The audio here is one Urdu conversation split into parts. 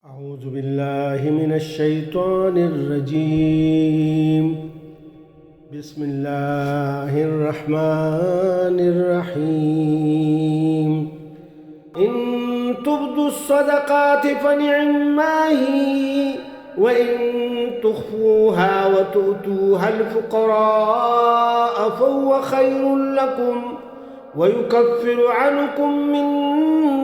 أعوذ بالله من الشيطان الرجيم. بسم الله الرحمن الرحيم. إن تبدوا الصدقات فنعما هي وإن تخفوها وتؤتوها الفقراء فهو خير لكم ويكفر عنكم من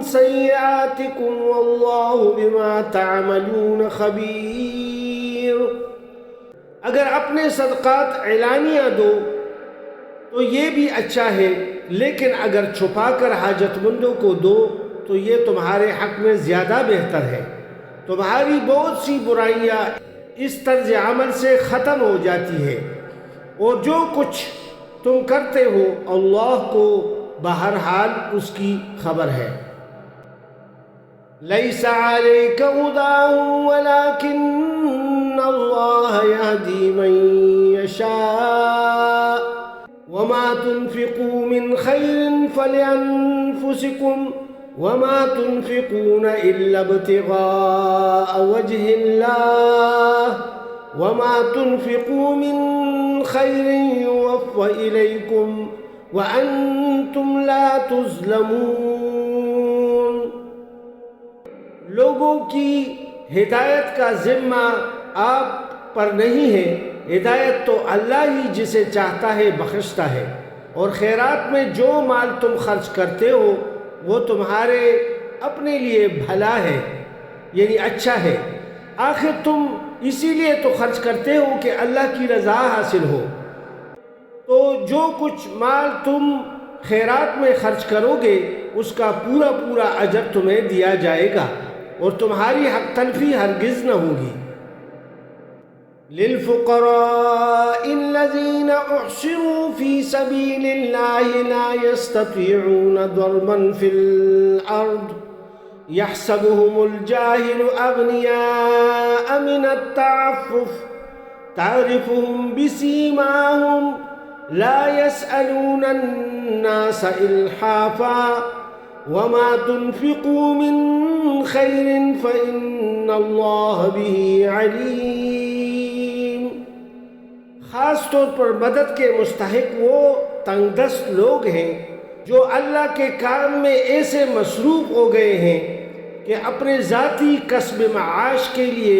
سیئاتکم واللہ بما تعملون خبیر. اگر اپنے صدقات اعلانیہ دو تو یہ بھی اچھا ہے، لیکن اگر چھپا کر حاجت مندوں کو دو تو یہ تمہارے حق میں زیادہ بہتر ہے. تمہاری بہت سی برائیاں اس طرز عمل سے ختم ہو جاتی ہے، اور جو کچھ تم کرتے ہو اللہ کو بہرحال اس کی خبر ہے. ليس عليك هداهم ولكن الله يهدي من يشاء وما تنفقوا من خير فلأنفسكم وما تنفقون إلا ابتغاء وجه الله وما تنفقوا من خير يوفى إليكم وأنتم لا تظلمون. لوگوں کی ہدایت کا ذمہ آپ پر نہیں ہے. ہدایت تو اللہ ہی جسے چاہتا ہے بخشتا ہے، اور خیرات میں جو مال تم خرچ کرتے ہو وہ تمہارے اپنے لیے بھلا ہے، یعنی اچھا ہے. آخر تم اسی لیے تو خرچ کرتے ہو کہ اللہ کی رضا حاصل ہو. تو جو کچھ مال تم خیرات میں خرچ کرو گے اس کا پورا پورا اجر تمہیں دیا جائے گا، اور تمہاری حق تلفی ہرگز نہ ہوگی. للفقراء الذين احصروا في سبيل الله لا يستطيعون ضربا في الأرض يحسبهم الجاهل أغنياء من التعفف تعرفهم بسيماهم لا يسألون الناس إلحافا وما تنفقوا من خير فإن الله به عليم. خاص طور پر مدد کے مستحق وہ تنگ دست لوگ ہیں جو اللہ کے کام میں ایسے مصروف ہو گئے ہیں کہ اپنے ذاتی کسب معاش کے لیے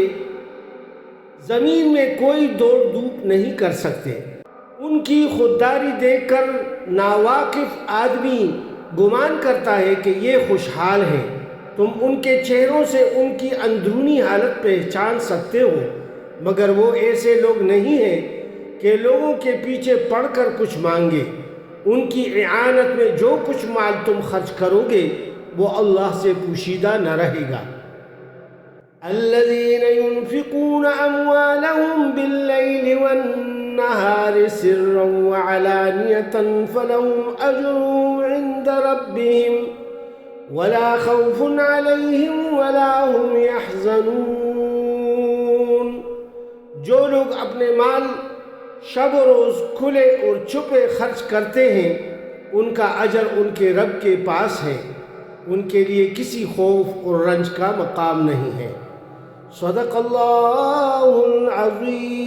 زمین میں کوئی دوڑ دھوپ نہیں کر سکتے. ان کی خودداری دیکھ کر ناواقف آدمی گمان کرتا ہے کہ یہ خوشحال ہیں. تم ان کے چہروں سے ان کی اندرونی حالت پہچان سکتے ہو، مگر وہ ایسے لوگ نہیں ہیں کہ لوگوں کے پیچھے پڑ کر کچھ مانگے. ان کی اعانت میں جو کچھ مال تم خرچ کرو گے وہ اللہ سے پوشیدہ نہ رہے گا. الذين ينفقون أموالهم بالليل والنهار سرا وعلانية فلهم أجرهم عند ربهم ولا خوف عليهم ولا هم يحزنون. جو لوگ اپنے مال شب و روز کھلے اور چھپے خرچ کرتے ہیں ان کا اجر ان کے رب کے پاس ہے، ان کے لیے کسی خوف اور رنج کا مقام نہیں ہے. صدق اللہ العظیم.